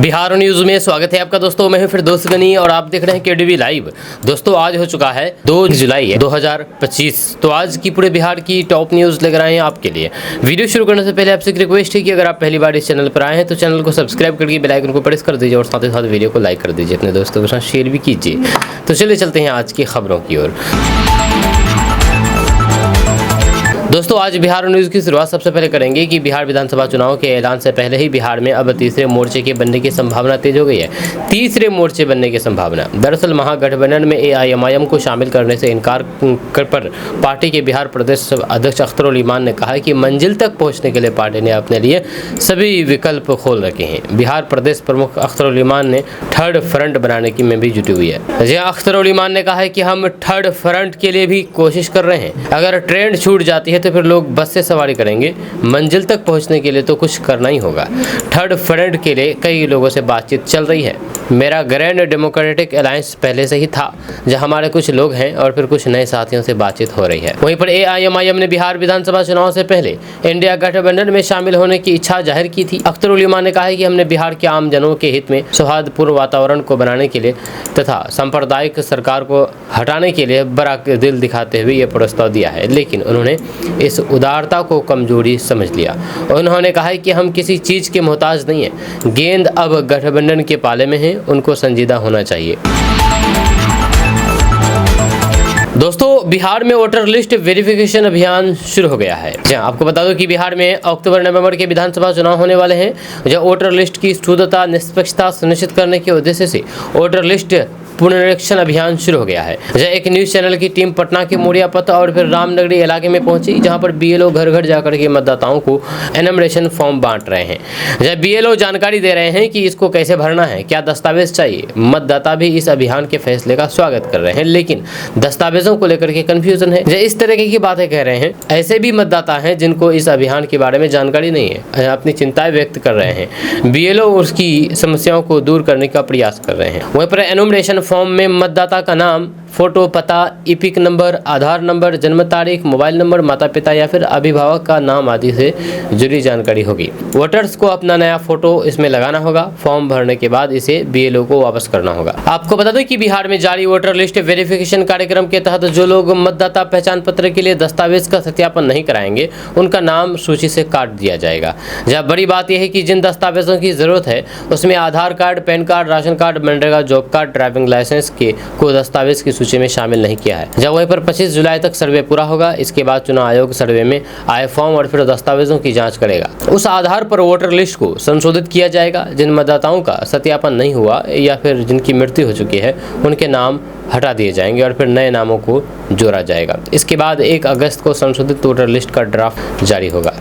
Bihar news में स्वागत है आपका दोस्तों। मैं हूं फिर दोस्त गनी और आप देख रहे हैं केडीवी लाइव। दोस्तों आज हो चुका है 2 जुलाई 2025। तो आज की पूरे बिहार की टॉप न्यूज लेकर आए हैं आपके लिए। वीडियो शुरू करने से पहले आपसे एक रिक्वेस्ट है कि अगर आप पहली बार इस चैनल पर आए हैं तो चैनल को सब्सक्राइब करके बेल आइकन को प्रेस कर दीजिए और साथ ही साथ वीडियो को लाइक कर दीजिए, अपने दोस्तों के साथ शेयर भी कीजिए। तो चलिए चलते हैं आज की खबरों की ओर। दोस्तों आज बिहार न्यूज की शुरुआत सबसे पहले करेंगे कि बिहार विधानसभा चुनाव के ऐलान से पहले ही बिहार में अब तीसरे मोर्चे के बनने की संभावना तेज हो गई है। तीसरे मोर्चे बनने की संभावना। दरअसल महागठबंधन में एआईएमआईएम को शामिल करने से इनकार पर पार्टी के बिहार प्रदेश अध्यक्ष अख्तर उल ईमान ने कहा कि मंजिल तक पहुंचने के लिए पार्टी ने अपने लिए सभी विकल्प खोल रखे हैं। बिहार प्रदेश प्रमुख अख्तर उल ईमान ने थर्ड फ्रंट बनाने की में भी जुटी हुई है। जी अख्तर उल ईमान ने कहा है कि हम थर्ड फ्रंट के लिए भी कोशिश कर रहे हैं। अगर ट्रेन छूट जाती है तो फिर लोग बस से सवारी करेंगे। मंजिल तक पहुंचने के लिए तो कुछ करना ही होगा। थर्ड फ्रंट के लिए कई लोगों से बातचीत चल रही है। मेरा ग्रैंड डेमोक्रेटिक अलायंस पहले से ही था, जहां हमारे कुछ लोग हैं और फिर कुछ नए साथियों से बातचीत हो रही है। वहीं पर एआईएमआईएम ने बिहार विधानसभा चुनाव से पहले इंडिया गठबंधन में शामिल होने की इच्छा जाहिर की थी। अख्तर उल ईमान ने कहा है कि हमने बिहार के आम जनों के हित में सौहार्दपूर्ण वातावरण को बनाने के लिए तथा सांप्रदायिक सरकार को हटाने के लिए बड़ा दिल दिखाते हुए यह प्रस्ताव दिया है, लेकिन उन्होंने इस उदारता को कमजोरी समझ लिया। उन्होंने कहा है कि हम किसी चीज के मोहताज नहीं हैं। गेंद अब गठबंधन के पाले में है, उनको संजीदा होना चाहिए। दोस्तों बिहार में वोटर लिस्ट वेरिफिकेशन अभियान शुरू हो गया है। जी आपको बता दो कि बिहार में अक्टूबर नवंबर के विधानसभा चुनाव होने वाले हैं। जब वोटर लिस्ट की शुद्धता निष्पक्षता सुनिश्चित करने के उद्देश्य से वोटर लिस्ट पुनरीक्षण अभियान शुरू हो गया है। एक न्यूज चैनल की टीम पटना के मोरियापत और फिर रामनगरी इलाके में पहुंची, जहां पर बीएलओ घर घर जाकर के मतदाताओं को एनमरेशन फॉर्म बांट रहे हैं। बीएलओ जानकारी दे रहे हैं कि इसको कैसे भरना है, क्या दस्तावेज चाहिए। मतदाता भी इस अभियान के फैसले का स्वागत कर रहे हैं, लेकिन दस्तावेजों को लेकर के कंफ्यूजन है। इस तरह की बातें कह रहे हैं। ऐसे भी मतदाता हैं जिनको इस अभियान के बारे में जानकारी नहीं है, अपनी चिंताएं व्यक्त कर रहे हैं। बीएलओ उसकी समस्याओं को दूर करने का प्रयास कर रहे हैं। वहीं पर एनमरेशन फॉर्म में मतदाता का नाम, फोटो, पता, इपिक नंबर, आधार नंबर, जन्म तारीख, मोबाइल नंबर, माता पिता या फिर अभिभावक का नाम आदि से जुड़ी जानकारी होगी। वोटर्स को अपना नया फोटो इसमें लगाना होगा। फॉर्म भरने के बाद इसे बीएलओ को वापस करना होगा। आपको बता दें कि बिहार में जारी वोटर लिस्ट वेरिफिकेशन कार्यक्रम के तहत जो लोग मतदाता पहचान पत्र के लिए दस्तावेज का सत्यापन नहीं कराएंगे, उनका नाम सूची से काट दिया जाएगा। जब बड़ी बात यह है कि जिन दस्तावेजों की जरूरत है उसमें Aadhaar card, PAN card, ration card, मनरेगा जॉब कार्ड, ड्राइविंग लाइसेंस के को दस्तावेज की सूची में शामिल नहीं किया है। जब वहीं पर 25 जुलाई तक सर्वे पूरा होगा। इसके बाद चुनाव आयोग सर्वे में आए फॉर्म और फिर दस्तावेजों की जांच करेगा। उस आधार पर वोटर लिस्ट को संशोधित किया जाएगा। जिन मतदाताओं का सत्यापन नहीं हुआ या फिर जिनकी मृत्यु हो चुकी है, उनके नाम हटा दिए जाएंगे और फिर नए नामों को जोड़ा जाएगा। इसके बाद 1 अगस्त को संशोधित वोटर लिस्ट का ड्राफ्ट जारी होगा।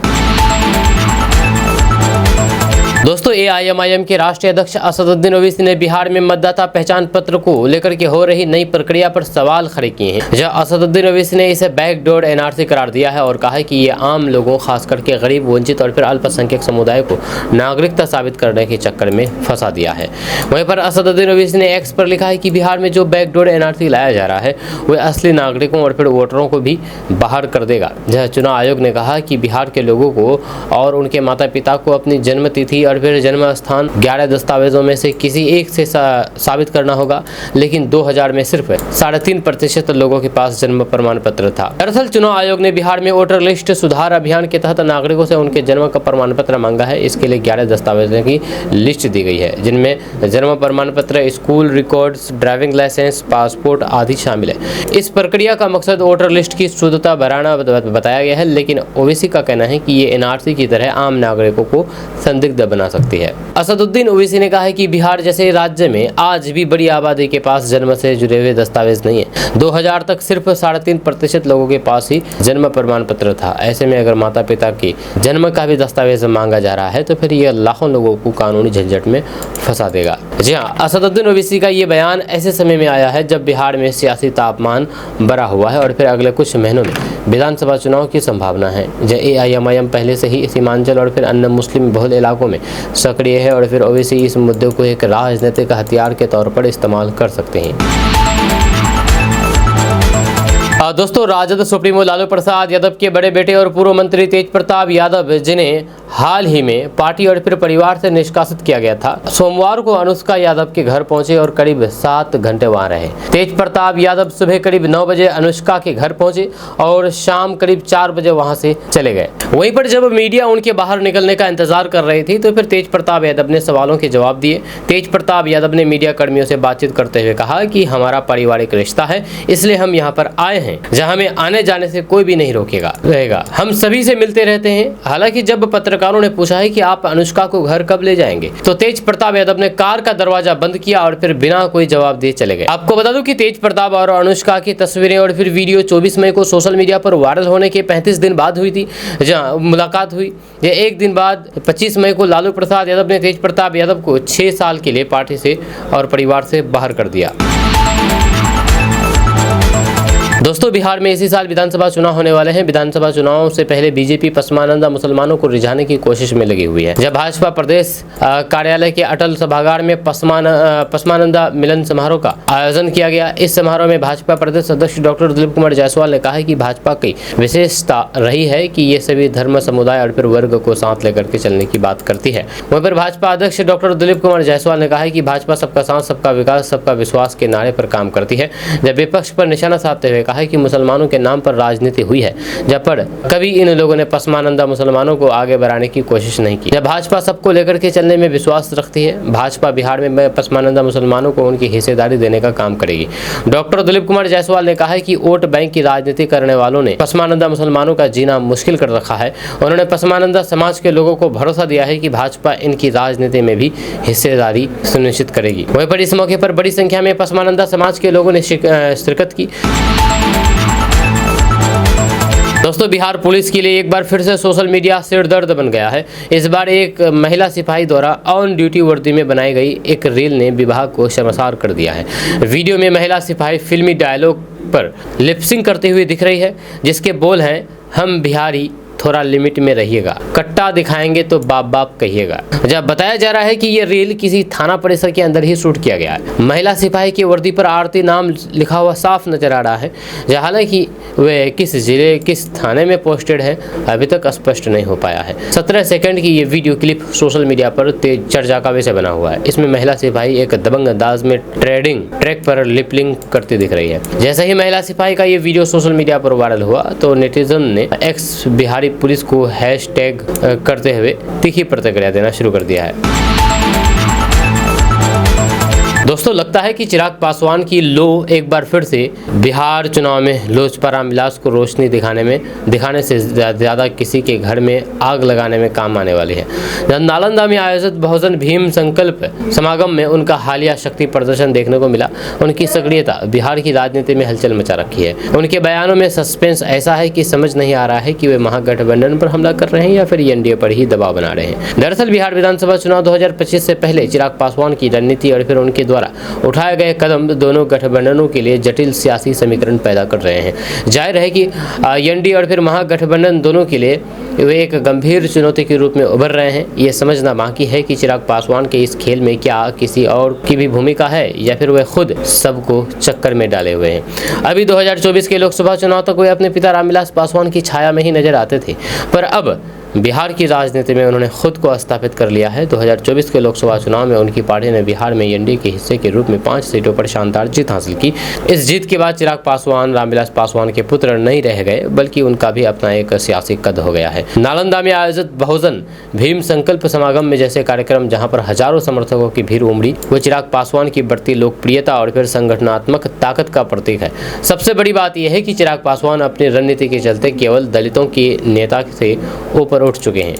दोस्तों एआईएमआईएम के राष्ट्रीय अध्यक्ष असदुद्दीन ओवैसी ने बिहार में मतदाता पहचान पत्र को लेकर के हो रही नई प्रक्रिया पर सवाल खड़े किए हैं। जहां असदुद्दीन ओवैसी ने इसे बैकडोर एनआरसी करार दिया है और कहा है कि ये आम लोगों, खास करके गरीब, वंचित और फिर अल्पसंख्यक समुदाय को नागरिकता साबित करने के चक्कर में फंसा दिया है। वहीं पर असदुद्दीन ओवैसी ने एक्स पर लिखा है कि बिहार में जो बैकडोर एनआरसी लाया जा रहा है वह असली नागरिकों और फिर वोटरों को भी बाहर कर देगा। जहाँ चुनाव आयोग ने कहा कि बिहार के लोगों को और उनके माता पिता को अपनी जन्म तिथि और फिर जन्म स्थान 11 दस्तावेजों में से किसी एक से साबित करना होगा, लेकिन 2000 में सिर्फ 3.5% लोगों के पास जन्म प्रमाण पत्र था। दरअसल चुनाव आयोग ने बिहार में वोटर लिस्ट सुधार अभियान के तहत नागरिकों से उनके जन्म का प्रमाण पत्र मांगा है। इसके लिए 11 दस्तावेजों की लिस्ट दी गई है, जिनमें जन्म प्रमाण पत्र, school records, driving licence, passport आदि शामिल है। इस प्रक्रिया का मकसद वोटर लिस्ट की शुद्धता बढ़ाना बताया गया है, लेकिन ओवैसी का कहना है कि ये एनआरसी की तरह आम नागरिकों को संदिग्ध बना सकती है। असदुद्दीन ओवैसी ने कहा है कि बिहार जैसे राज्य में आज भी बड़ी आबादी के पास जन्म से जुड़े हुए दस्तावेज नहीं है। 2000 तक सिर्फ 3.5% लोगों के पास ही जन्म प्रमाण पत्र था। ऐसे में अगर माता पिता की जन्म का भी दस्तावेज मांगा जा रहा है तो फिर यह लाखों लोगों को कानूनी झंझट में फंसा देगा। जी हाँ, असदुद्दीन ओवैसी का ये बयान ऐसे समय में आया है जब बिहार में सियासी तापमान बढ़ा हुआ है और फिर अगले कुछ महीनों में विधानसभा चुनाव की संभावना है। एआईएमआईएम पहले से ही सीमांचल और फिर अन्य मुस्लिम बहुल इलाकों में सक्रिय है और फिर ओवैसी इस मुद्दे को एक राजनीतिक हथियार के तौर पर इस्तेमाल कर सकते हैं। दोस्तों, राजद सुप्रीमो लालू प्रसाद यादव के बड़े बेटे और पूर्व मंत्री तेज प्रताप यादव, जिन्हें हाल ही में पार्टी और फिर परिवार से निष्कासित किया गया था, सोमवार को अनुष्का यादव के घर पहुंचे और करीब 7 घंटे वहां रहे। तेज प्रताप यादव सुबह करीब 9 बजे अनुष्का के घर पहुंचे और शाम करीब 4 बजे वहां से चले गए। वहीं पर जब मीडिया उनके बाहर निकलने का इंतजार कर रही थी तो फिर तेज प्रताप यादव ने सवालों के जवाब दिए। तेज प्रताप यादव ने मीडिया कर्मियों से बातचीत करते हुए कहा कि हमारा पारिवारिक रिश्ता है, इसलिए हम यहाँ पर आए हैं, जहाँ हमें आने जाने से कोई भी नहीं रोकेगा रहेगा। हम सभी से मिलते रहते हैं। हालांकि जब पत्रकारों ने पूछा है कि आप अनुष्का को घर कब ले जाएंगे, तो तेज प्रताप यादव ने कार का दरवाजा बंद किया और फिर बिना कोई जवाब दिए चले गए। आपको बता दूं कि तेज प्रताप और अनुष्का की तस्वीरें और फिर वीडियो 24 मई को सोशल मीडिया पर वायरल होने के 35 दिन बाद हुई थी, जहां मुलाकात हुई। ये एक दिन बाद 25 मई को लालू प्रसाद यादव ने तेज प्रताप यादव को 6 साल के लिए पार्टी से और परिवार से बाहर कर दिया। दोस्तों, बिहार में इसी साल विधानसभा चुनाव होने वाले हैं। विधानसभा चुनाव से पहले बीजेपी पसमानंदा मुसलमानों को रिझाने की कोशिश में लगी हुई है। जब भाजपा प्रदेश कार्यालय के अटल सभागार में पसमानंदा मिलन समारोह का आयोजन किया गया। इस समारोह में भाजपा प्रदेश अध्यक्ष डॉक्टर दिलीप कुमार जायसवाल ने कहा है कि भाजपा की विशेषता रही है कि ये सभी धर्म, समुदाय और फिर वर्ग को साथ लेकर के चलने की बात करती है। वहीं पर भाजपा अध्यक्ष डॉक्टर दिलीप कुमार जायसवाल ने कहा है कि भाजपा सबका साथ, सबका विकास, सबका विश्वास के नारे पर काम करती है। जब विपक्ष पर निशाना साधते हुए कहा है कि मुसलमानों के नाम पर राजनीति हुई है, जब पर कभी इन लोगों ने पसमानंदा मुसलमानों को आगे बढ़ाने की कोशिश नहीं की। जब भाजपा सबको लेकर के चलने में विश्वास रखती है, भाजपा बिहार में पसमानंदा मुसलमानों को उनकी हिस्सेदारी देने का काम करेगी। डॉक्टर दिलीप कुमार जायसवाल ने कहा है कि वोट बैंक की राजनीति करने वालों ने पसमानंदा मुसलमानों का जीना मुश्किल कर रखा है। उन्होंने पसमानंदा समाज के लोगों को भरोसा दिया है कि भाजपा इनकी राजनीति में भी हिस्सेदारी सुनिश्चित करेगी। वहीं पर इस मौके पर बड़ी संख्या में पसमानंदा समाज के लोगों ने शिरकत की। दोस्तों, बिहार पुलिस के लिए एक बार फिर से सोशल मीडिया सिरदर्द बन गया है। इस बार एक महिला सिपाही द्वारा ऑन ड्यूटी वर्दी में बनाई गई एक रील ने विभाग को शर्मसार कर दिया है। वीडियो में महिला सिपाही फिल्मी डायलॉग पर लिपसिंग करते हुए दिख रही है, जिसके बोल हैं, हम बिहारी थोड़ा लिमिट में रहिएगा, कट्टा दिखाएंगे तो बाप बाप कहिएगा। जब बताया जा रहा है कि ये रील किसी थाना परिसर के अंदर ही शूट किया गया है। महिला सिपाही की वर्दी पर आरती नाम लिखा हुआ साफ नजर आ रहा है। हालांकि वे किस जिले, किस थाने में पोस्टेड है, अभी तक स्पष्ट नहीं हो पाया है। 17 सेकंड की ये वीडियो क्लिप सोशल मीडिया पर तेज चर्चा का विषय बना हुआ है। इसमें महिला सिपाही एक दबंग अंदाज में ट्रेडिंग ट्रैक पर लिपलिंग करती दिख रही है। जैसे ही महिला सिपाही का ये वीडियो सोशल मीडिया पर वायरल हुआ तो नेटिजन ने एक्स बिहारी पुलिस को हैशटैग करते हुए तीखी प्रतिक्रिया देना शुरू कर दिया है। दोस्तों, लगता है कि चिराग पासवान की लो एक बार फिर से बिहार चुनाव में लोजपा रामविलास को रोशनी दिखाने से ज़्यादा किसी के घर में आग लगाने में काम आने वाली है। जब नालंदा में आयोजित बहुजन भीम संकल्प समागम में उनका हालिया शक्ति प्रदर्शन देखने को मिला। उनकी सक्रियता बिहार की राजनीति में हलचल मचा रखी है। उनके बयानों में सस्पेंस ऐसा है कि समझ नहीं आ रहा है कि वे महागठबंधन पर हमला कर रहे हैं या फिर एनडीए पर ही दबाव बना रहे हैं। दरअसल बिहार विधानसभा चुनाव 2025 से पहले चिराग पासवान की रणनीति और फिर उनके द्वारा उठाए गए कदम दोनों गठबंधनों के लिए जटिल सियासी समीकरण पैदा कर रहे हैं। जाहिर है कि एनडीए और फिर महागठबंधन दोनों के लिए वे एक गंभीर चुनौती के रूप में उभर रहे हैं। ये समझना बाकी है कि चिराग पासवान के इस खेल में क्या किसी और की भी भूमिका है या फिर वे खुद सबको चक्कर में डाले हुए हैं। अभी 2024 के लोकसभा चुनाव तक वे अपने पिता रामविलास पासवान की छाया में ही नजर आते थे, पर अब बिहार की राजनीति में उन्होंने खुद को स्थापित कर लिया है। 2024 के लोकसभा चुनाव में उनकी पार्टी ने बिहार में एनडीए के हिस्से के रूप में 5 सीटों पर शानदार जीत हासिल की। इस जीत के बाद चिराग पासवान रामविलास पासवान के पुत्र नहीं रह गए, बल्कि उनका भी अपना एक सियासी कद हो गया है। नालंदा में आयोजित बहुजन भीम संकल्प समागम में जैसे कार्यक्रम जहां पर हजारों समर्थकों की भीड़ उमड़ी, वो चिराग पासवान की बढ़ती लोकप्रियता और फिर संगठनात्मक ताकत का प्रतीक है। सबसे बड़ी बात यह है कि चिराग पासवान अपनी रणनीति के चलते केवल दलितों के नेता से ऊपर उठ चुके हैं।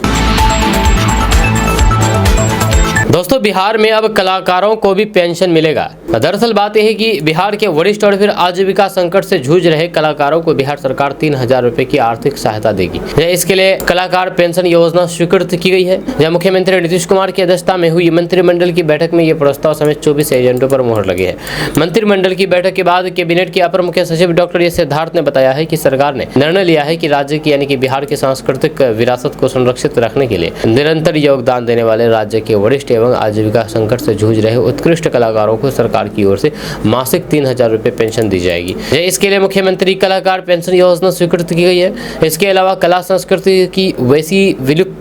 दोस्तों, बिहार में अब कलाकारों को भी पेंशन मिलेगा। दरअसल बात यह है कि बिहार के वरिष्ठ और फिर आजीविका संकट से जूझ रहे कलाकारों को बिहार सरकार 3000 रुपए की आर्थिक सहायता देगी। इसके लिए कलाकार पेंशन योजना स्वीकृत की गई है। जब मुख्यमंत्री नीतीश कुमार की अध्यक्षता में हुई मंत्रिमंडल की बैठक में ये प्रस्ताव समेत 24 एजेंडों पर मुहर लगी है। मंत्रिमंडल की बैठक के बाद कैबिनेट के अपर मुख्य सचिव डॉक्टर एस सिद्धार्थ ने बताया है कि सरकार ने निर्णय लिया है कि राज्य की यानी कि बिहार की सांस्कृतिक विरासत को संरक्षित रखने के लिए निरंतर योगदान देने वाले राज्य के वरिष्ठ एवं उमंग आजीविका संकट से जूझ रहे उत्कृष्ट कलाकारों को सरकार की ओर से मासिक 3,000 रुपये पेंशन दी जाएगी। इसके लिए मुख्यमंत्री कलाकार पेंशन योजना स्वीकृत की गई है। इसके अलावा कला संस्कृति की वैसी विलुप्त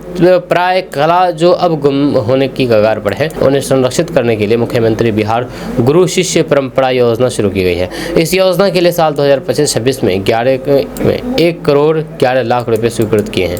प्राय कला जो अब गुम होने की कगार पर है, उन्हें संरक्षित करने के लिए मुख्यमंत्री बिहार गुरु शिष्य परंपरा योजना शुरू की गई है। इस योजना के लिए साल 2025-26 में 1 करोड़ 11 लाख रुपए स्वीकृत किए हैं।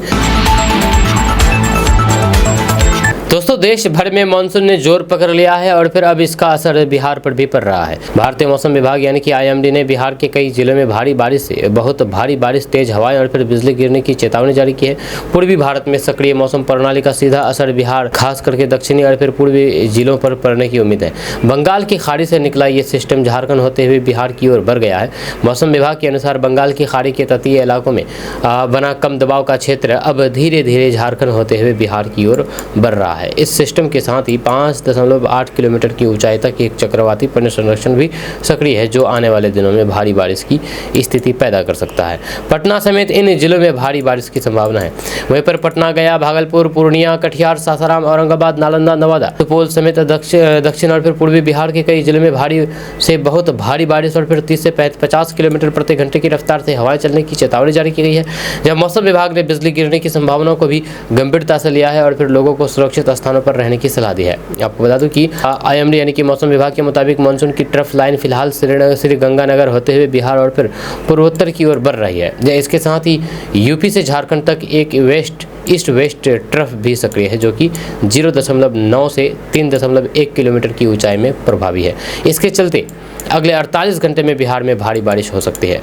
दोस्तों, देश भर में मानसून ने जोर पकड़ लिया है और फिर अब इसका असर बिहार पर भी पड़ रहा है। भारतीय मौसम विभाग यानी कि IMD ने बिहार के कई जिलों में भारी बारिश से बहुत भारी बारिश, तेज हवाएं और फिर बिजली गिरने की चेतावनी जारी की है। पूर्वी भारत में सक्रिय मौसम प्रणाली का सीधा असर बिहार, खास करके दक्षिणी और फिर पूर्वी जिलों पर पड़ने की उम्मीद है। बंगाल की खाड़ी से निकला ये सिस्टम झारखंड होते हुए बिहार की ओर बढ़ गया है। मौसम विभाग के अनुसार बंगाल की खाड़ी के तटीय इलाकों में बना कम दबाव का क्षेत्र अब धीरे धीरे झारखंड होते हुए बिहार की ओर बढ़ रहा है। इस सिस्टम के साथ ही 5.8 किलोमीटर की ऊंचाई तक एक चक्रवाती पवन संरक्षण भी सक्रिय है, जो आने वाले दिनों में भारी बारिश की स्थिति पैदा कर सकता है। पटना समेत इन जिलों में भारी बारिश की संभावना है। वहीं पर पटना, गया, भागलपुर, पूर्णिया, कटिहार, सासाराम, औरंगाबाद, नालंदा, नवादा, सुपौल समेत दक्षिण और फिर पूर्वी बिहार के कई जिलों में भारी से बहुत भारी बारिश और फिर 30 से 50 किलोमीटर प्रति घंटे की रफ्तार से हवाएं चलने की चेतावनी जारी की गई है। जब मौसम विभाग ने बिजली गिरने की संभावनाओं को भी गंभीरता से लिया है और फिर लोगों को सुरक्षित स्थानों पर रहने की सलाह दी है। आपको बता दूं कि IMD यानी कि मौसम विभाग के मुताबिक मानसून की ट्रफ लाइन फिलहाल श्रीगंगानगर होते हुए बिहार और फिर पूर्वोत्तर की ओर बढ़ रही है। इसके साथ ही यूपी से झारखंड तक एक ईस्ट वेस्ट ट्रफ भी सक्रिय है, जो कि 0.9 से 3.1 किलोमीटर की ऊंचाई में प्रभावी है। इसके चलते अगले 48 घंटे में बिहार में भारी बारिश हो सकती है।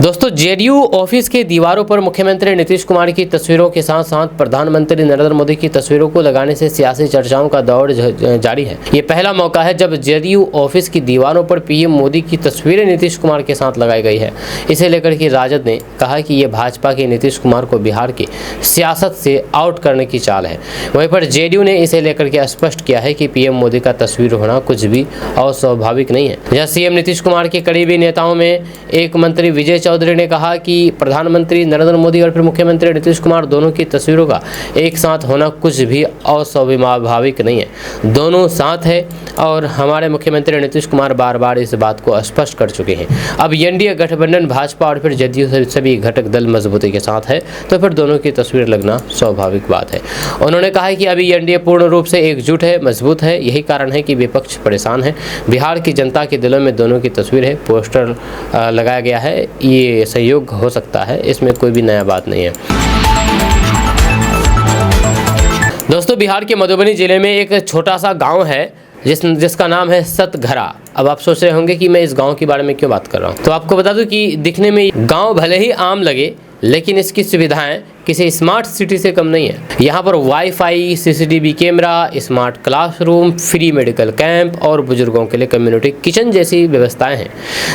दोस्तों, JDU ऑफिस के दीवारों पर मुख्यमंत्री नीतीश कुमार की तस्वीरों के साथ साथ प्रधानमंत्री नरेंद्र मोदी की तस्वीरों को लगाने से सियासी चर्चाओं का दौर जारी है। ये पहला मौका है जब JDU ऑफिस की दीवारों पर PM मोदी की तस्वीरें नीतीश कुमार के साथ लगाई गई है। इसे लेकर के राजद ने कहा कि ये भाजपा के नीतीश कुमार को बिहार की सियासत से आउट करने की चाल है। वहीं पर JDU ने इसे लेकर के स्पष्ट किया है कि PM मोदी का तस्वीर होना कुछ भी अस्वाभाविक नहीं है। यह CM नीतीश कुमार के करीबी नेताओं में एक मंत्री विजय चौधरी ने कहा कि प्रधानमंत्री नरेंद्र मोदी और फिर मुख्यमंत्री नीतीश कुमार दोनों की तस्वीरों का एक साथ होना कुछ भी अस्वाभाविक नहीं है। दोनों साथ है और हमारे मुख्यमंत्री नीतीश कुमार बार बार इस बात को स्पष्ट कर चुके हैं। अब NDA गठबंधन भाजपा और फिर JDU सभी घटक दल मजबूती के साथ है, तो फिर दोनों की तस्वीर लगना स्वाभाविक बात है। उन्होंने कहा है कि अभी NDA पूर्ण रूप से एकजुट है, मजबूत है। यही कारण है कि विपक्ष परेशान है। बिहार की जनता के दिलों में दोनों की तस्वीर है, पोस्टर लगाया गया है। ये सहयोग हो सकता है, इसमें कोई भी नया बात नहीं है। दोस्तों, बिहार के मधुबनी जिले में एक छोटा सा गांव है जिसका नाम है सतघरा। अब आप सोच रहे होंगे कि मैं इस गांव के बारे में क्यों बात कर रहा हूं। तो आपको बता दूं कि दिखने में गांव भले ही आम लगे, लेकिन इसकी सुविधाएं किसी स्मार्ट सिटी से कम नहीं है। यहाँ पर wifi, CCTV camera, smart classroom, free medical camp और बुजुर्गों के लिए कम्युनिटी किचन जैसी व्यवस्थाएं हैं।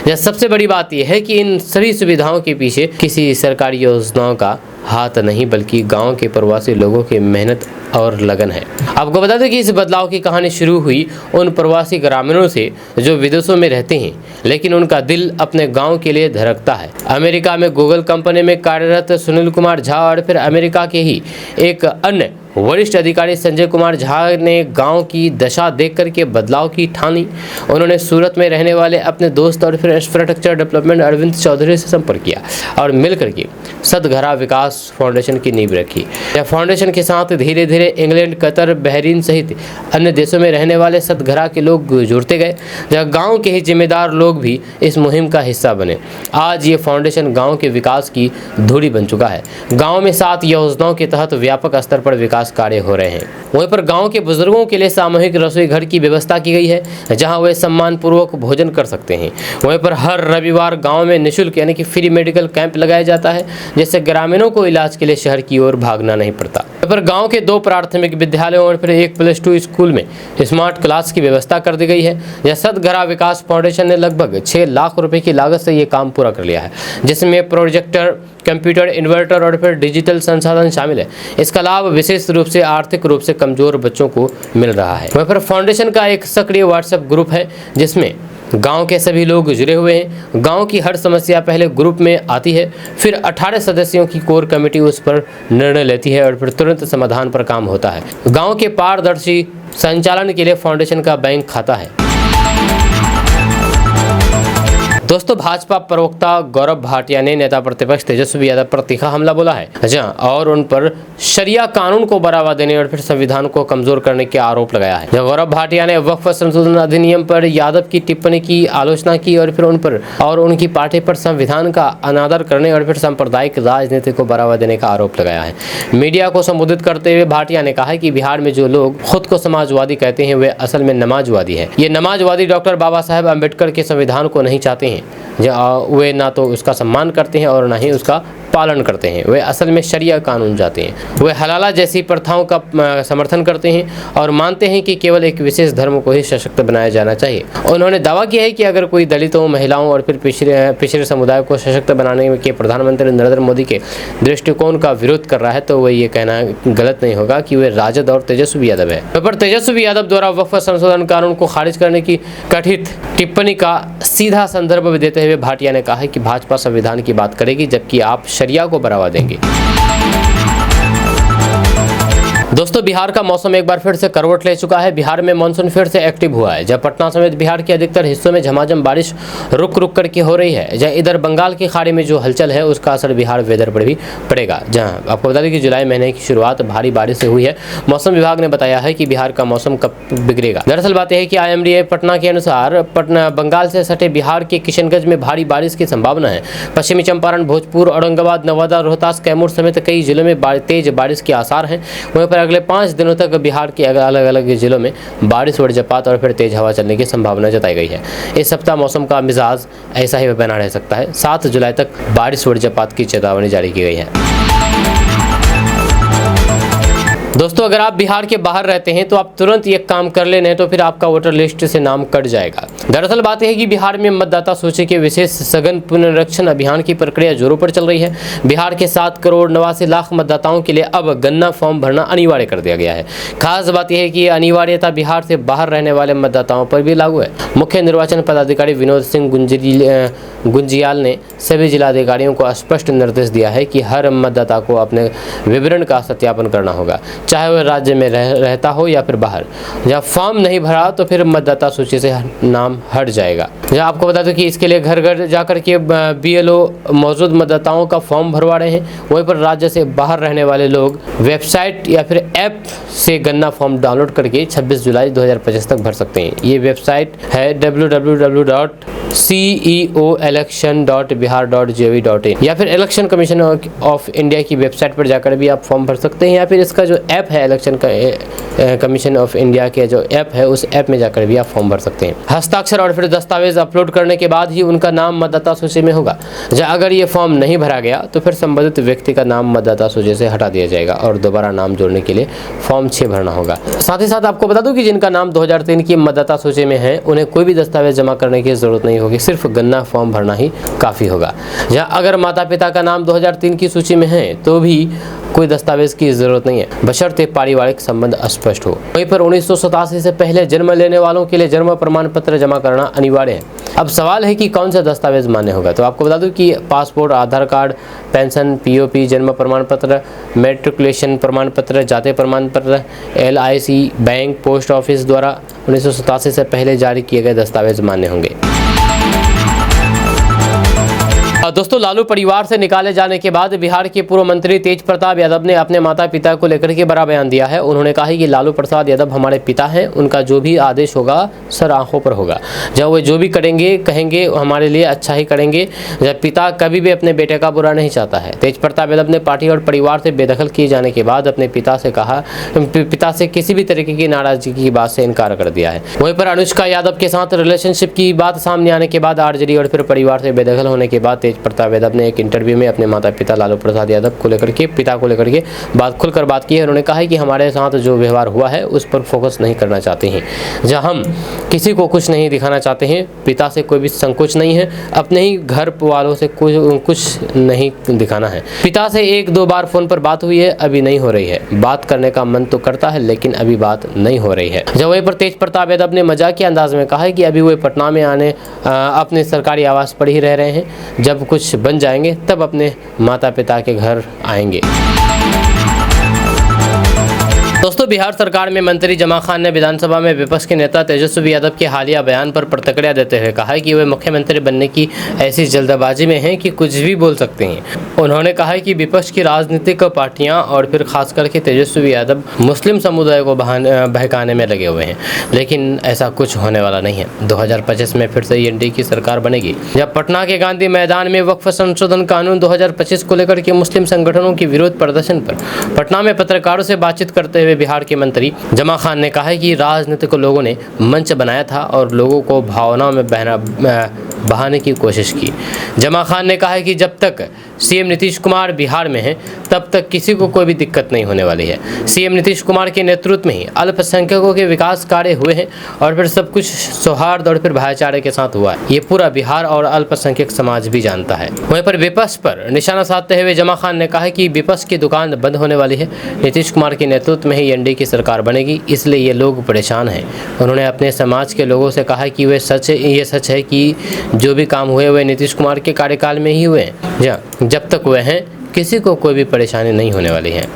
यह सबसे बड़ी बात यह है कि इन सभी सुविधाओं के पीछे किसी सरकारी योजनाओं का हाथ नहीं, बल्कि गांव के प्रवासी लोगों की मेहनत और लगन है। आपको बता दें कि इस बदलाव की कहानी शुरू हुई उन प्रवासी ग्रामीणों से जो विदेशों में रहते हैं, लेकिन उनका दिल अपने गांव के लिए धड़कता है। अमेरिका में गूगल कंपनी में कार्यरत सुनील कुमार झा और फिर अमेरिका के ही एक अन्य वरिष्ठ अधिकारी संजय कुमार झा ने गांव की दशा देख करके बदलाव की ठानी। उन्होंने सूरत में रहने वाले अपने दोस्त और फिर इंफ्रास्ट्रक्चर डेवलपमेंट अरविंद चौधरी से संपर्क किया और मिलकर के सतघरा विकास फाउंडेशन की नींव रखी। यह फाउंडेशन के साथ धीरे धीरे इंग्लैंड, कतर, बहरीन सहित अन्य देशों में रहने वाले सतघरा के लोग जुड़ते गए, जहाँ गाँव के ही जिम्मेदार लोग भी इस मुहिम का हिस्सा बने। आज ये फाउंडेशन गाँव के विकास की धुरी बन चुका है। गाँव में 7 योजनाओं के तहत व्यापक स्तर पर विकास कार्य हो रहे हैं। वहीं पर गांव के बुजुर्गों के लिए सामूहिक रसोई घर की व्यवस्था की गई है, जहां वे सम्मान पूर्वक भोजन कर सकते हैं। वहीं पर हर रविवार गांव में निःशुल्क यानी कि फ्री मेडिकल कैंप लगाया जाता है, जिससे ग्रामीणों को इलाज के लिए शहर की ओर भागना नहीं पड़ता। वहीं पर गांव के 2 प्राथमिक विद्यालयों और फिर 1 +2 स्कूल में स्मार्ट क्लास की व्यवस्था कर दी गई है। यह सतघरा विकास फाउंडेशन ने लगभग 6 लाख रुपए की लागत से ये काम पूरा कर लिया है, जिसमें प्रोजेक्टर, कंप्यूटर, इन्वर्टर और फिर डिजिटल संसाधन शामिल है। इसका लाभ विशेष रूप से आर्थिक रूप से कमजोर बच्चों को मिल रहा है। वहीं पर फाउंडेशन का एक सक्रिय व्हाट्सएप ग्रुप है, जिसमें गांव के सभी लोग जुड़े हुए हैं। गांव की हर समस्या पहले ग्रुप में आती है, फिर 18 सदस्यों की कोर कमेटी उस पर निर्णय लेती है और फिर तुरंत समाधान पर काम होता है। गांव के पारदर्शी संचालन के लिए फाउंडेशन का बैंक खाता है। दोस्तों, भाजपा प्रवक्ता गौरव भाटिया ने नेता प्रतिपक्ष तेजस्वी यादव पर तीखा हमला बोला है और उन पर शरिया कानून को बढ़ावा देने और फिर संविधान को कमजोर करने के आरोप लगाया है। गौरव भाटिया ने वक्फ संशोधन अधिनियम पर यादव की टिप्पणी की आलोचना की और फिर उन पर और उनकी पार्टी पर संविधान का अनादर करने और फिर सांप्रदायिक राजनीति को बढ़ावा देने का आरोप लगाया है। मीडिया को संबोधित करते हुए भाटिया ने कहा कि बिहार में जो लोग खुद को समाजवादी कहते हैं वे असल में नमाजवादी है। ये नमाजवादी डॉक्टर बाबा साहेब अम्बेडकर के संविधान को नहीं चाहते हैं। वे ना तो उसका सम्मान करते हैं और ना ही उसका पालन करते हैं। वे असल में शरिया कानून चाहते हैं। वे हलाला जैसी प्रथाओं का समर्थन करते हैं और मानते हैं कि केवल एक विशेष धर्म को ही सशक्त बनाया जाना चाहिए। उन्होंने दावा किया है कि अगर कोई दलितों, महिलाओं और फिर पिछड़े समुदाय को सशक्त बनाने के प्रधानमंत्री नरेंद्र मोदी के दृष्टिकोण का विरोध कर रहा है तो ये कहना गलत नहीं होगा कि वे राजद और तेजस्वी यादव है। पर तेजस्वी यादव द्वारा वक्फ संशोधन कानून को खारिज करने की कथित टिप्पणी का सीधा संदर्भ देते हुए भाटिया ने कहा कि भाजपा संविधान की बात करेगी जबकि आप शरिया को बढ़ावा देंगे। दोस्तों, बिहार का मौसम एक बार फिर से करवट ले चुका है। बिहार में मानसून फिर से एक्टिव हुआ है। जब पटना समेत बिहार के अधिकतर हिस्सों में झमाझम बारिश रुक रुक करके हो रही है। जहाँ इधर बंगाल की खाड़ी में जो हलचल है उसका असर बिहार वेदर पर भी पड़ेगा। जहाँ आपको बता दें कि जुलाई महीने की शुरुआत भारी बारिश से हुई है। मौसम विभाग ने बताया है कि बिहार का मौसम कब बिगड़ेगा। दरअसल बात यह है कि IMD पटना के अनुसार पटना बंगाल से सटे बिहार के किशनगंज में भारी बारिश की संभावना है। पश्चिमी चंपारण, भोजपुर, औरंगाबाद, नवादा, रोहतास, कैमूर समेत कई जिलों में तेज बारिश के आसार हैं। वहीं पर अगले 5 दिनों तक बिहार के अलग अलग जिलों में बारिश, वज्रपात और फिर तेज हवा चलने की संभावना जताई गई है। इस सप्ताह मौसम का मिजाज ऐसा ही बना रह सकता है। 7 जुलाई तक बारिश, वज्रपात की चेतावनी जारी की गई है। दोस्तों, अगर आप बिहार के बाहर रहते हैं तो आप तुरंत ये काम कर ले, नहीं तो फिर आपका वोटर लिस्ट से नाम कट जाएगा। दरअसल बात यह है कि बिहार में मतदाता सूची के विशेष सघन पुनरीक्षण अभियान की प्रक्रिया जोरों पर चल रही है। बिहार के 7 करोड़ 89 लाख मतदाताओं के लिए अब गन्ना फॉर्म भरना अनिवार्य कर दिया गया है। खास बात यह है कि अनिवार्यता बिहार से बाहर रहने वाले मतदाताओं पर भी लागू है। मुख्य निर्वाचन पदाधिकारी विनोद सिंह गुंजियाल ने सभी जिलाधिकारियों को स्पष्ट निर्देश दिया है कि हर मतदाता को अपने विवरण का सत्यापन करना होगा, चाहे वह राज्य में रहता हो या फिर बाहर। जब फॉर्म नहीं भरा तो फिर मतदाता सूची से नाम हट जाएगा। जहाँ आपको बता दूं कि इसके लिए घर घर जाकर के BLO मौजूद मतदाताओं का फॉर्म भरवा रहे हैं। वहीं पर राज्य से बाहर रहने वाले लोग वेबसाइट या फिर ऐप से गन्ना फॉर्म डाउनलोड करके 26 जुलाई 2025 तक भर सकते हैं। ये वेबसाइट है www.ceoelection.bihar.gov.in या फिर इलेक्शन कमीशन ऑफ इंडिया की वेबसाइट पर जाकर भी आप फॉर्म भर सकते हैं, या फिर इसका जो ऐप है इलेक्शन कमीशन ऑफ इंडिया के जो ऐप है उस ऐप में जाकर भी आप फॉर्म भर सकते हैं। हस्ताक्षर और फिर दस्तावेज अपलोड करने के बाद ही उनका नाम मतदाता सूची में होगा। अगर ये फॉर्म नहीं भरा गया तो फिर संबंधित व्यक्ति का नाम मतदाता सूची से हटा दिया जाएगा और दोबारा नाम जोड़ने के लिए फॉर्म 6 भरना होगा। साथ ही साथ आपको बता दूं कि जिनका नाम 2003 की मतदाता सूची में है उन्हें कोई भी दस्तावेज जमा करने की जरूरत नहीं होगी, सिर्फ गन्ना फॉर्म भरना ही काफी होगा। अगर माता पिता का नाम 2003 की सूची में है तो भी कोई दस्तावेज की जरूरत नहीं है, बशर्ते पारिवारिक संबंध स्पष्ट हो। वहीं पर 1987 से पहले जन्म लेने वालों के लिए जन्म प्रमाण पत्र जमा करना अनिवार्य है। अब सवाल है कि कौन सा दस्तावेज मान्य होगा। तो आपको बता दूं कि पासपोर्ट, आधार कार्ड, पेंशन, POP, जन्म प्रमाण पत्र, मैट्रिकुलेशन प्रमाण पत्र, जाति प्रमाण पत्र, LIC, बैंक, पोस्ट ऑफिस द्वारा 1987 से पहले जारी किए गए दस्तावेज मान्य होंगे। दोस्तों, लालू परिवार से निकाले जाने के बाद बिहार के पूर्व मंत्री तेज प्रताप यादव ने अपने माता पिता को लेकर के बड़ा बयान दिया है। उन्होंने कहा कि लालू प्रसाद यादव हमारे पिता हैं, उनका जो भी आदेश होगा सर आंखों पर होगा। जब वे जो भी करेंगे कहेंगे हमारे लिए अच्छा ही करेंगे। जब पिता कभी भी अपने बेटे का बुरा नहीं चाहता है। तेज प्रताप यादव ने पार्टी और परिवार से बेदखल किए जाने के बाद अपने पिता से किसी भी तरीके की नाराजगी की बात से इनकार कर दिया है। वहीं पर अनुष्का यादव के साथ रिलेशनशिप की बात सामने आने के बाद RJD और फिर परिवार से बेदखल होने के बाद तेज प्रताप यादव ने एक इंटरव्यू में अपने माता पिता लालू प्रसाद यादव को लेकर के बात खुलकर बात की है। उन्होंने कहा है कि हमारे साथ जो व्यवहार हुआ है उस पर फोकस नहीं करना चाहते हैं, जहां हम किसी को कुछ नहीं दिखाना चाहते हैं। पिता से कोई भी संकोच नहीं है, अपने ही घर वालों से कुछ नहीं दिखाना है। पिता से 1-2 बार फोन पर बात हुई है, अभी नहीं हो रही है। बात करने का मन तो करता है लेकिन अभी बात नहीं हो रही है। जब वहीं पर तेज प्रताप यादव ने मजाकिया अंदाज में कहा है कि अभी वो पटना में अपने सरकारी आवास पर ही रह रहे हैं, जब कुछ बन जाएंगे तब अपने माता पिता के घर आएंगे। दोस्तों, बिहार सरकार में मंत्री जमा खान ने विधानसभा में विपक्ष के नेता तेजस्वी यादव के हालिया बयान पर प्रतिक्रिया देते हुए कहा है कि वे मुख्यमंत्री बनने की ऐसी जल्दबाजी में हैं कि कुछ भी बोल सकते हैं। उन्होंने कहा है कि विपक्ष की राजनीतिक पार्टियां और फिर खास करके तेजस्वी यादव मुस्लिम समुदाय को बहकाने में लगे हुए हैं, लेकिन ऐसा कुछ होने वाला नहीं है। 2025 में फिर से एनडीए की सरकार बनेगी। जब पटना के गांधी मैदान में वक्फ संशोधन कानून 2025 को लेकर के मुस्लिम संगठनों के विरोध प्रदर्शन पर पटना में पत्रकारों से बातचीत करते हुए बिहार के मंत्री जमा खान ने कहा है कि राजनीतिक लोगों ने मंच बनाया था और लोगों को भावनाओं में बहाने की कोशिश की। जमा खान ने कहा है कि जब तक सीएम नीतीश कुमार बिहार में हैं तब तक किसी को कोई भी दिक्कत नहीं होने वाली है। सीएम नीतीश कुमार के नेतृत्व में ही अल्पसंख्यकों के विकास कार्य हुए हैं और फिर सब कुछ सौहार्द और फिर भाईचारे के साथ हुआ है। ये पूरा बिहार और अल्पसंख्यक समाज भी जानता है। वहीं पर विपक्ष पर निशाना साधते हुए जमा खान ने कहा है कि विपक्ष की दुकान बंद होने वाली है। नीतीश कुमार के नेतृत्व में ही एनडीए की सरकार बनेगी, इसलिए ये लोग परेशान हैं। उन्होंने अपने समाज के लोगों से कहा कि ये सच है कि जो भी काम हुए नीतीश कुमार के कार्यकाल में ही हुए हैं। जब तक हुए हैं किसी को कोई भी परेशानी नहीं होने वाली है।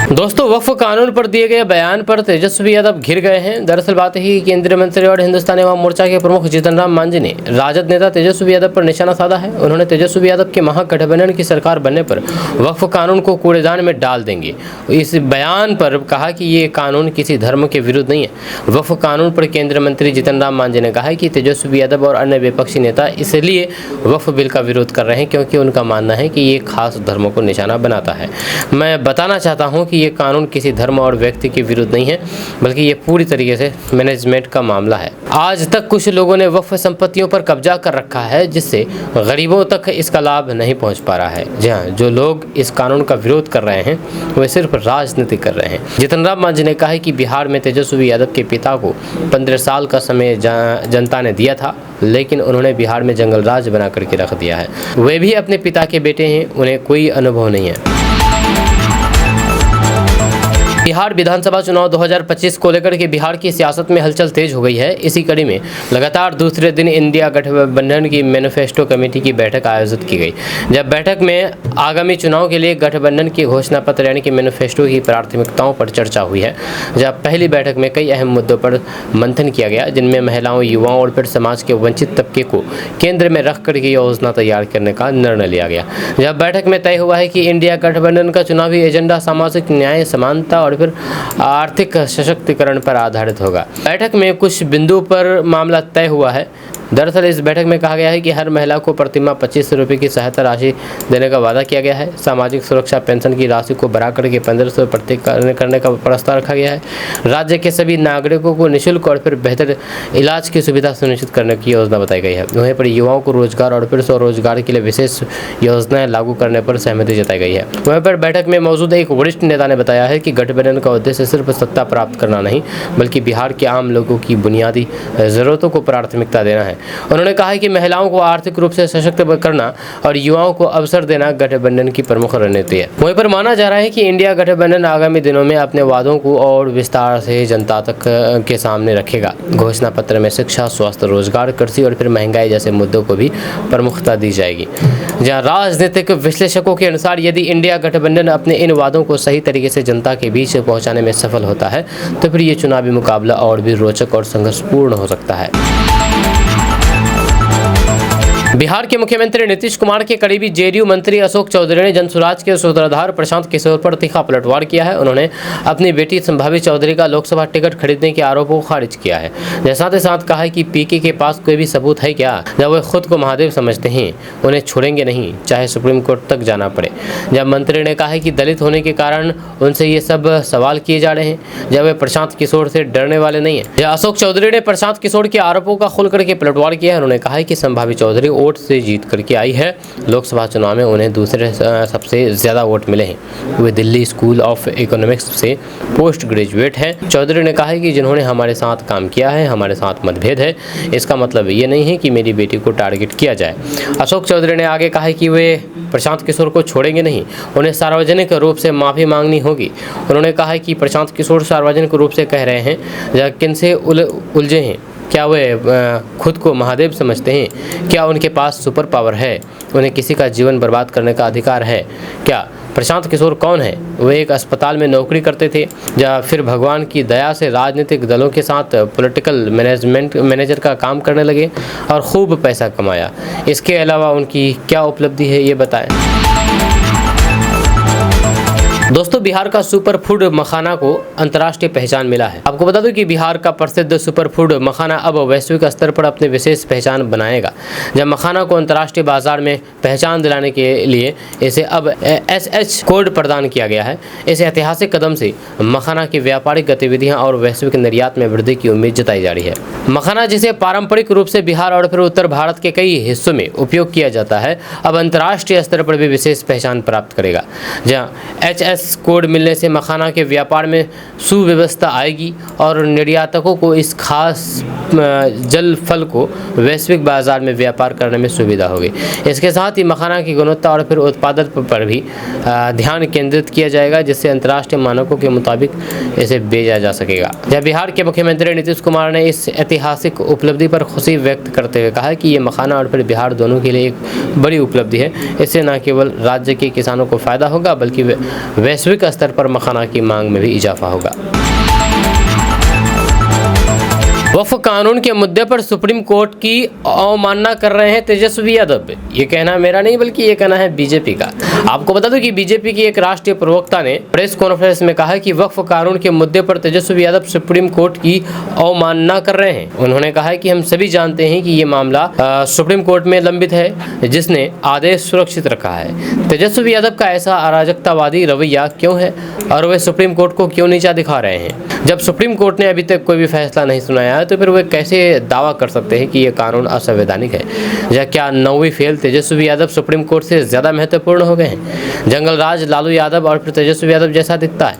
दोस्तों, वक्फ कानून पर दिए गए बयान पर तेजस्वी यादव घिर गए हैं। दरअसल बात है कि केंद्रीय मंत्री और हिंदुस्तानी अवाम मोर्चा के प्रमुख जीतन राम मांझी ने राजद नेता तेजस्वी यादव पर निशाना साधा है। उन्होंने तेजस्वी यादव के महागठबंधन की सरकार बनने पर वक्फ कानून को कूड़ेदान में डाल देंगे। इस बयान पर कहा कि ये कानून किसी धर्म के विरुद्ध नहीं है। वक्फ कानून पर केंद्रीय मंत्री जीतन राम मांझी ने कहा है कि तेजस्वी यादव और अन्य विपक्षी नेता इसलिए वक्फ बिल का विरोध कर रहे हैं क्योंकि उनका मानना है कि ये खास धर्मों को निशाना बनाता है। मैं बताना चाहता हूँ कि ये कानून किसी धर्म और व्यक्ति के विरुद्ध नहीं है, बल्कि ये पूरी तरीके से मैनेजमेंट का मामला है। आज तक कुछ लोगों ने वक्फ संपत्तियों पर कब्जा कर रखा है, जिससे गरीबों तक इसका लाभ नहीं पहुंच पा रहा है। जी हाँ, जो लोग इस कानून का विरोध कर रहे हैं वे सिर्फ राजनीति कर रहे हैं। जीतन राम मांझी ने कहा है कि बिहार में तेजस्वी यादव के पिता को 15 साल का समय जनता ने दिया था, लेकिन उन्होंने बिहार में जंगल राज बना करके रख दिया है। वे भी अपने पिता के बेटे हैं, उन्हें कोई अनुभव नहीं है। बिहार विधानसभा चुनाव 2025 को लेकर के बिहार की सियासत में हलचल तेज हो गई है। इसी कड़ी में लगातार दूसरे दिन इंडिया गठबंधन की मैनिफेस्टो कमेटी की बैठक आयोजित की गई। जब बैठक में आगामी चुनाव के लिए गठबंधन की घोषणा पत्र यानी कि मैनिफेस्टो की प्राथमिकताओं पर चर्चा हुई है। जब पहली बैठक में कई अहम मुद्दों पर मंथन किया गया, जिनमें महिलाओं, युवाओं और फिर समाज के वंचित तबके को केंद्र में रख करके योजना तैयार करने का निर्णय लिया गया। जब बैठक में तय हुआ है कि इंडिया गठबंधन का चुनावी एजेंडा सामाजिक न्याय, समानता और फिर आर्थिक सशक्तिकरण पर आधारित होगा। बैठक में कुछ बिंदु पर मामला तय हुआ है। दरअसल इस बैठक में कहा गया है कि हर महिला को प्रतिमाह 2500 रुपये की सहायता राशि देने का वादा किया गया है। सामाजिक सुरक्षा पेंशन की राशि को बढ़ाकर के 1500 प्रति करने का प्रस्ताव रखा गया है। राज्य के सभी नागरिकों को निःशुल्क और फिर बेहतर इलाज की सुविधा सुनिश्चित करने की योजना बताई गई है। वहीं पर युवाओं को रोजगार और फिर स्वरोजगार के लिए विशेष योजनाएं लागू करने पर सहमति जताई गई है। वहीं पर बैठक में मौजूद एक वरिष्ठ नेता ने बताया है कि गठबंधन का उद्देश्य सिर्फ सत्ता प्राप्त करना नहीं, बल्कि बिहार के आम लोगों की बुनियादी जरूरतों को प्राथमिकता देना है। उन्होंने कहा है कि महिलाओं को आर्थिक रूप से सशक्त करना और युवाओं को अवसर देना गठबंधन की प्रमुख रणनीति है। वहीं पर माना जा रहा है कि इंडिया गठबंधन आगामी दिनों में अपने वादों को और विस्तार से जनता तक के सामने रखेगा। घोषणा पत्र में शिक्षा, स्वास्थ्य, रोजगार, कृषि और फिर महंगाई जैसे मुद्दों को भी प्रमुखता दी जाएगी। जहां राजनीतिक विश्लेषकों के अनुसार यदि इंडिया गठबंधन अपने इन वादों को सही तरीके से जनता के बीच पहुंचाने में सफल होता है तो फिर ये चुनावी मुकाबला और भी रोचक और संघर्षपूर्ण हो सकता है। बिहार के मुख्यमंत्री नीतीश कुमार के करीबी जेडीयू मंत्री अशोक चौधरी ने जनसुराज के सूत्रधार प्रशांत किशोर पर तीखा पलटवार किया है। उन्होंने अपनी बेटी संभावित चौधरी का लोकसभा टिकट खरीदने के आरोपों को खारिज किया है। साथ ही साथ कहा है कि पीके के पास कोई भी सबूत है क्या? जब वे खुद को महादेव समझते हैं उन्हें छोड़ेंगे नहीं, चाहे सुप्रीम कोर्ट तक जाना पड़े। जब मंत्री ने कहा है कि दलित होने के कारण उनसे ये सब सवाल किए जा रहे हैं, जब वे प्रशांत किशोर से डरने वाले नहीं है। अशोक चौधरी ने प्रशांत किशोर के आरोपों का खुल करके पलटवार किया है। उन्होंने कहा है कि संभावित चौधरी वोट से जीत करके आई है। लोकसभा चुनाव में उन्हें दूसरे सबसे ज़्यादा वोट मिले हैं। वे दिल्ली स्कूल ऑफ इकोनॉमिक्स से पोस्ट ग्रेजुएट हैं। चौधरी ने कहा है कि जिन्होंने हमारे साथ काम किया है, हमारे साथ मतभेद है, इसका मतलब ये नहीं है कि मेरी बेटी को टारगेट किया जाए। अशोक चौधरी ने आगे कहा है कि वे प्रशांत किशोर को छोड़ेंगे नहीं, उन्हें सार्वजनिक रूप से माफ़ी मांगनी होगी। उन्होंने कहा है कि प्रशांत किशोर सार्वजनिक रूप से कह रहे हैं किन से उलझे हैं। क्या वे खुद को महादेव समझते हैं? क्या उनके पास सुपर पावर है? उन्हें किसी का जीवन बर्बाद करने का अधिकार है क्या? प्रशांत किशोर कौन है? वे एक अस्पताल में नौकरी करते थे या फिर भगवान की दया से राजनीतिक दलों के साथ पॉलिटिकल मैनेजर का काम करने लगे और खूब पैसा कमाया। इसके अलावा उनकी क्या उपलब्धि है, ये बताएं। दोस्तों, बिहार का सुपर फूड मखाना को अंतर्राष्ट्रीय पहचान मिला है। आपको बता दूं कि बिहार का प्रसिद्ध सुपर फूड मखाना अब वैश्विक स्तर पर अपनी विशेष पहचान बनाएगा। जब मखाना को अंतर्राष्ट्रीय बाजार में पहचान दिलाने के लिए इसे अब SH कोड प्रदान किया गया है। इस ऐतिहासिक कदम से मखाना की व्यापारिक गतिविधियां और वैश्विक निर्यात में वृद्धि की उम्मीद जताई जा रही है। मखाना, जिसे पारंपरिक रूप से बिहार और फिर उत्तर भारत के कई हिस्सों में उपयोग किया जाता है, अब अंतर्राष्ट्रीय स्तर पर भी विशेष पहचान प्राप्त करेगा। जहाँ HS कोड मिलने से मखाना के व्यापार में सुव्यवस्था आएगी और निर्यातकों को इस खास जल फल को वैश्विक बाजार में व्यापार करने में सुविधा होगी। इसके साथ ही मखाना की गुणवत्ता और फिर उत्पादन पर भी ध्यान केंद्रित किया जाएगा, जिससे अंतर्राष्ट्रीय मानकों के मुताबिक इसे बेचा जा सकेगा। जब बिहार के मुख्यमंत्री नीतीश कुमार ने इस ऐतिहासिक उपलब्धि पर खुशी व्यक्त करते हुए कहा कि ये मखाना और फिर बिहार दोनों के लिए एक बड़ी उपलब्धि है। इससे न केवल राज्य के किसानों को फायदा होगा बल्कि वैश्विक स्तर पर मखाना की मांग में भी इजाफा होगा। वक्फ कानून के मुद्दे पर सुप्रीम कोर्ट की अवमानना कर रहे हैं तेजस्वी यादव। ये कहना मेरा नहीं बल्कि ये कहना है बीजेपी का। आपको बता दूं कि बीजेपी की एक राष्ट्रीय प्रवक्ता ने प्रेस कॉन्फ्रेंस में कहा कि वक्फ कानून के मुद्दे पर तेजस्वी यादव सुप्रीम कोर्ट की अवमानना कर रहे हैं। उन्होंने कहा है कि हम सभी जानते हैं कि ये मामला सुप्रीम कोर्ट में लंबित है, जिसने आदेश सुरक्षित रखा है। तेजस्वी यादव का ऐसा अराजकतावादी रवैया क्यों है और वे सुप्रीम कोर्ट को क्यों नीचा दिखा रहे हैं? जब सुप्रीम कोर्ट ने अभी तक कोई भी फैसला नहीं सुनाया है तो फिर वे कैसे दावा कर सकते हैं कि ये कानून असंवैधानिक है? या क्या 9वीं fail Tejashwi Yadav supreme court से ज़्यादा महत्वपूर्ण हो गए हैं? जंगल राज लालू यादव और फिर तेजस्वी यादव जैसा दिखता है।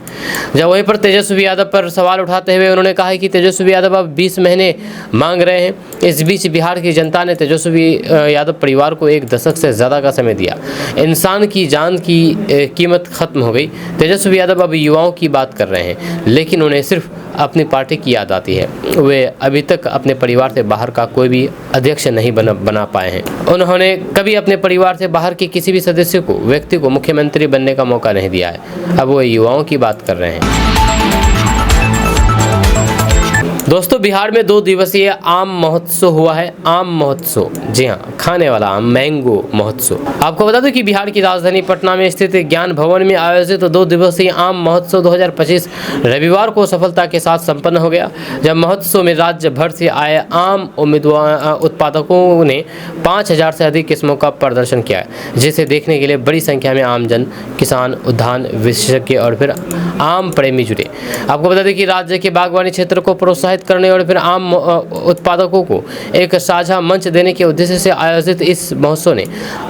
जब वहीं पर तेजस्वी यादव पर सवाल उठाते हुए उन्होंने कहा कि तेजस्वी यादव अब 20 महीने मांग रहे हैं। इस बीच बिहार की जनता ने तेजस्वी यादव परिवार को 1 दशक से ज़्यादा का समय दिया। इंसान की जान की कीमत खत्म हो गई। तेजस्वी यादव अब युवाओं की बात कर रहे हैं, लेकिन उन्हें सिर्फ अपनी पार्टी की याद आती है। वे अभी तक अपने परिवार से बाहर का कोई भी अध्यक्ष नहीं बना पाए हैं। उन्होंने कभी अपने परिवार से बाहर के किसी भी सदस्य को, व्यक्ति को मुख्यमंत्री बनने का मौका नहीं दिया है। अब वो युवाओं की बात कर रहे हैं। दोस्तों, बिहार में 2 दिवसीय आम महोत्सव हुआ है। आम महोत्सव, जी हाँ, खाने वाला आम, मैंगो महोत्सव। आपको बता दूं कि बिहार की राजधानी पटना में स्थित ज्ञान भवन में आयोजित 2 दिवसीय आम महोत्सव 2025 रविवार को सफलता के साथ संपन्न हो गया। जब महोत्सव में राज्य भर से आए आम उत्पादकों ने 5000 से अधिक किस्मों का प्रदर्शन किया, जिसे देखने के लिए बड़ी संख्या में आमजन, किसान, उद्यान विशेषज्ञ और फिर आम प्रेमी जुटे। आपको बता दें कि राज्य के बागवानी क्षेत्र को प्रोत्साहित करने और फिर आम उत्पादकों को एक साझा मंच देने के उद्देश्य से आयोजित इस महोत्सव ने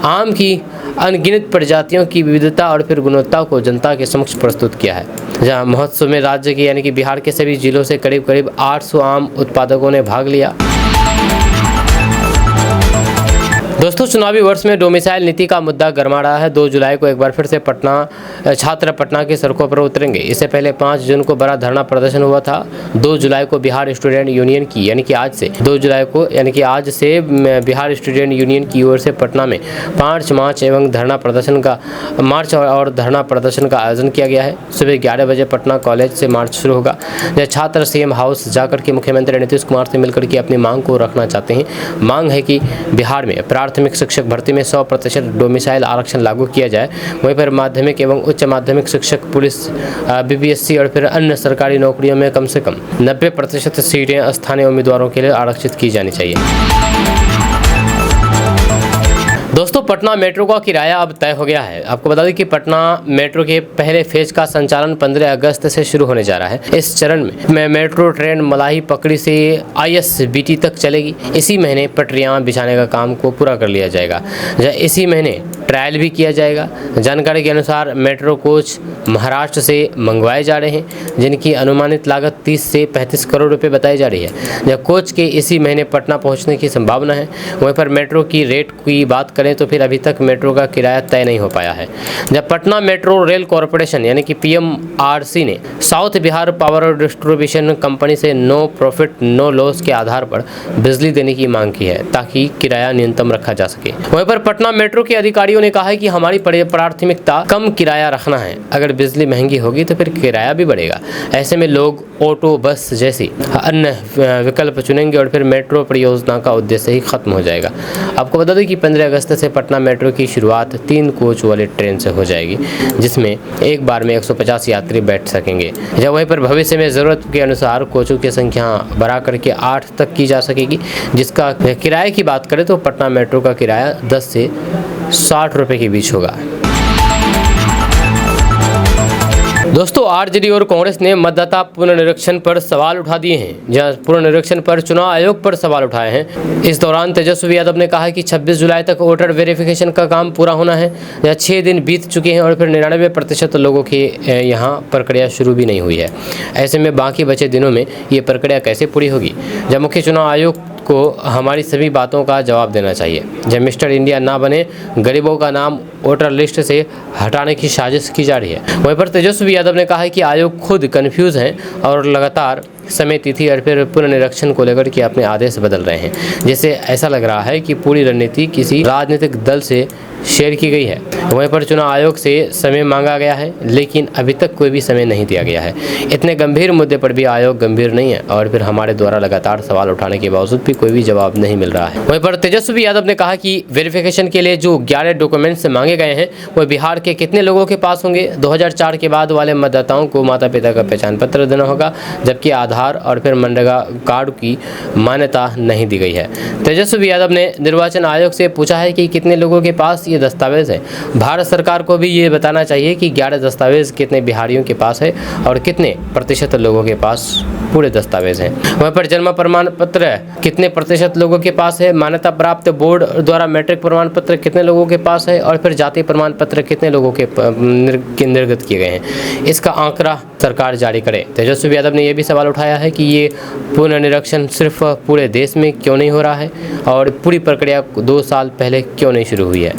आम की अनगिनत प्रजातियों की विविधता और फिर गुणवत्ता को जनता के समक्ष प्रस्तुत किया है। जहां महोत्सव में राज्य के यानी कि बिहार के सभी जिलों से करीब 800 आम उत्पादकों ने भाग लिया। दोस्तों, चुनावी वर्ष में डोमिसाइल नीति का मुद्दा गरमा रहा है। 2 जुलाई को एक बार फिर से छात्र पटना की सड़कों पर उतरेंगे। इससे पहले 5 जून को बड़ा धरना प्रदर्शन हुआ था। 2 जुलाई को बिहार स्टूडेंट यूनियन की यानी कि आज से 2 जुलाई को यानी कि आज से बिहार स्टूडेंट यूनियन की ओर से पटना में मार्च एवं धरना प्रदर्शन का आयोजन किया गया है। सुबह 11 बजे पटना कॉलेज से मार्च शुरू होगा। यह छात्र CM हाउस जाकर के मुख्यमंत्री नीतीश कुमार से मिलकर के अपनी मांग को रखना चाहते हैं। मांग है कि बिहार में प्रार्थना प्राथमिक शिक्षक भर्ती में 100% डोमिसाइल आरक्षण लागू किया जाए। वहीं पर माध्यमिक एवं उच्च माध्यमिक शिक्षक, पुलिस, बीपीएससी और फिर अन्य सरकारी नौकरियों में कम से कम 90% सीटें स्थानीय उम्मीदवारों के लिए आरक्षित की जानी चाहिए। दोस्तों, पटना मेट्रो का किराया अब तय हो गया है। आपको बता दें कि पटना मेट्रो के पहले फेज का संचालन 15 अगस्त से शुरू होने जा रहा है। इस चरण में मेट्रो ट्रेन मलाही पकड़ी से आईएसबीटी तक चलेगी। इसी महीने पटरियां बिछाने का काम को पूरा कर लिया जाएगा। इसी महीने ट्रायल भी किया जाएगा। जानकारी के अनुसार मेट्रो कोच महाराष्ट्र से मंगवाए जा रहे हैं, जिनकी अनुमानित लागत 30 से 35 करोड़ रुपए बताई जा रही है। जब कोच के इसी महीने पटना पहुंचने की संभावना है। वहीं पर मेट्रो की रेट की बात करें तो फिर अभी तक मेट्रो का किराया तय नहीं हो पाया है। जब पटना मेट्रो रेल कॉरपोरेशन यानी कि पीएमआरसी ने south Bihar power distribution company से नो प्रॉफिट नो लॉस के आधार पर बिजली देने की मांग की है, ताकि किराया न्यूनतम रखा जा सके। वहीं पर पटना मेट्रो के अधिकारियों ने कहा है कि हमारी प्राथमिकता कम किराया रखना है। अगर बिजली महंगी होगी तो फिर किराया भी बढ़ेगा। ऐसे में लोग ऑटो, बस जैसी अन्य विकल्प चुनेंगे और फिर मेट्रो परियोजना का उद्देश्य ही खत्म हो जाएगा। आपको बता दें कि 15 अगस्त से पटना मेट्रो की शुरुआत 3 कोच वाली ट्रेन से हो जाएगी, जिसमें एक बार में 150 यात्री बैठ सकेंगे। जब वहीं पर भविष्य में ज़रूरत के अनुसार कोचों की संख्या बढ़ा करके 8 तक की जा सकेगी। जिसका किराए की बात करें तो पटना मेट्रो का किराया 10 से 60 रुपए के बीच होगा। दोस्तों, आरजेडी और कांग्रेस ने मतदाता पुनर्निरीक्षण पर सवाल उठा दिए हैं। जहां पुनर्निरीक्षण पर चुनाव आयोग पर सवाल उठाए हैं। इस दौरान तेजस्वी यादव ने कहा कि 26 जुलाई तक वोटर वेरिफिकेशन का काम पूरा होना है। जहाँ 6 दिन बीत चुके हैं और फिर 99% लोगों की यहाँ प्रक्रिया शुरू भी नहीं हुई है। ऐसे में बाकी बचे दिनों में ये प्रक्रिया कैसे पूरी होगी। जब मुख्य चुनाव आयोग को हमारी सभी बातों का जवाब देना चाहिए। जब मिस्टर इंडिया ना बने, गरीबों का नाम वोटर लिस्ट से हटाने की साजिश की जा रही है। वहीं पर तेजस्वी यादव ने कहा है कि आयोग खुद कंफ्यूज हैं और लगातार समय, तिथि और फिर पुनर्निरीक्षण को लेकर के अपने आदेश बदल रहे हैं। जैसे ऐसा लग रहा है कि पूरी रणनीति किसी राजनीतिक दल से शेयर की गई है। वहीं पर चुनाव आयोग से समय मांगा गया है, लेकिन अभी तक कोई भी समय नहीं दिया गया है। इतने गंभीर मुद्दे पर भी आयोग गंभीर नहीं है और फिर हमारे द्वारा लगातार सवाल उठाने के बावजूद भी कोई भी जवाब नहीं मिल रहा है। वहीं पर तेजस्वी यादव ने कहा कि वेरिफिकेशन के लिए जो 11 डॉक्यूमेंट्स मांगे गए हैं वो बिहार के कितने लोगों के पास होंगे। 2004 के बाद वाले मतदाताओं को माता पिता का पहचान पत्र देना होगा, जबकि आधार और फिर मनरेगा कार्ड की मान्यता नहीं दी गई है। तेजस्वी यादव ने निर्वाचन आयोग से पूछा है कि कितने लोगों के पास ये दस्तावेज है। भारत सरकार को भी ये बताना चाहिए कि 11 दस्तावेज कितने बिहारियों के पास है और कितने प्रतिशत लोगों के पास पूरे दस्तावेज हैं। वहीं पर जन्म प्रमाण पत्र कितने प्रतिशत लोगों के पास है, मान्यता प्राप्त बोर्ड द्वारा मैट्रिक प्रमाण पत्र कितने लोगों के पास है और फिर जाति प्रमाण पत्र कितने लोगों के निर्गत किए गए हैं। इसका आंकड़ा सरकार जारी करे। तेजस्वी यादव ने यह भी सवाल उठाया है कि ये पुनर्निरीक्षण सिर्फ पूरे देश में क्यों नहीं हो रहा है और पूरी प्रक्रिया 2 साल पहले क्यों नहीं शुरू हुई है।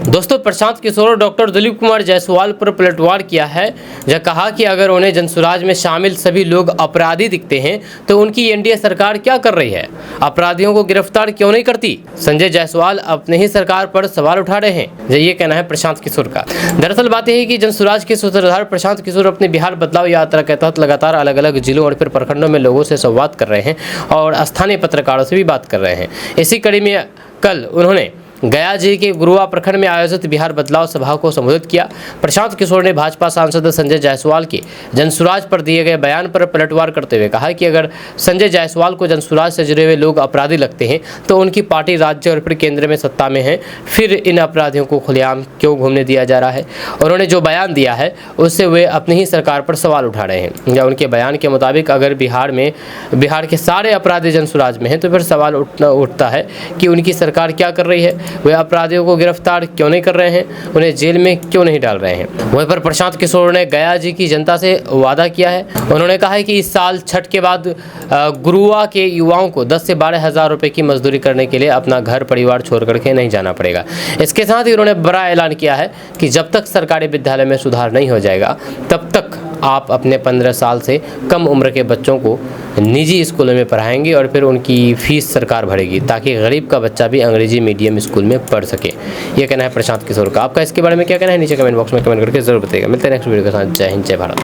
दोस्तों, प्रशांत किशोर और डॉक्टर दिलीप कुमार जायसवाल पर पलटवार किया है। जब कहा कि अगर उन्हें जनसुराज में शामिल सभी लोग अपराधी दिखते हैं तो उनकी एनडीए सरकार क्या कर रही है, अपराधियों को गिरफ्तार क्यों नहीं करती। संजय जायसवाल अपने ही सरकार पर सवाल उठा रहे हैं। ये कहना है प्रशांत किशोर का। दरअसल बात यह है कि जनसुराज के सूत्रधार प्रशांत किशोर अपने बिहार बदलाव यात्रा के तहत लगातार अलग अलग जिलों और फिर प्रखंडों में लोगों से संवाद कर रहे हैं और स्थानीय पत्रकारों से भी बात कर रहे हैं। इसी कड़ी में कल उन्होंने गया जिले के गुरुआ प्रखंड में आयोजित बिहार बदलाव सभा को संबोधित किया। प्रशांत किशोर ने भाजपा सांसद संजय जायसवाल के जनसुराज पर दिए गए बयान पर पलटवार करते हुए कहा कि अगर संजय जायसवाल को जनसुराज से जुड़े हुए लोग अपराधी लगते हैं तो उनकी पार्टी राज्य और फिर केंद्र में सत्ता में है, फिर इन अपराधियों को खुलेआम क्यों घूमने दिया जा रहा है। उन्होंने जो बयान दिया है उससे वे अपनी ही सरकार पर सवाल उठा रहे हैं। या उनके बयान के मुताबिक अगर बिहार के सारे अपराधी जनसुराज में हैं तो फिर सवाल उठता है कि उनकी सरकार क्या कर रही है, वे अपराधियों को गिरफ्तार क्यों नहीं कर रहे हैं, उन्हें जेल में क्यों नहीं डाल रहे हैं। वहीं पर प्रशांत किशोर ने गया जी की जनता से वादा किया है। उन्होंने कहा है कि इस साल छठ के बाद गुरुआ के युवाओं को 10 से 12 हज़ार रुपये की मजदूरी करने के लिए अपना घर परिवार छोड़ करके नहीं जाना पड़ेगा। इसके साथ ही उन्होंने बड़ा ऐलान किया है कि जब तक सरकारी विद्यालय में सुधार नहीं हो जाएगा तब तक आप अपने 15 साल से कम उम्र के बच्चों को निजी स्कूलों में पढ़ाएंगे और फिर उनकी फीस सरकार भरेगी ताकि गरीब का बच्चा भी अंग्रेजी मीडियम स्कूल में पढ़ सके। ये कहना है प्रशांत किशोर का। आपका इसके बारे में क्या कहना है नीचे कमेंट बॉक्स में कमेंट करके जरूर बताइएगा। मिलते हैं नेक्स्ट वीडियो के साथ। जय हिंद, जय भारत।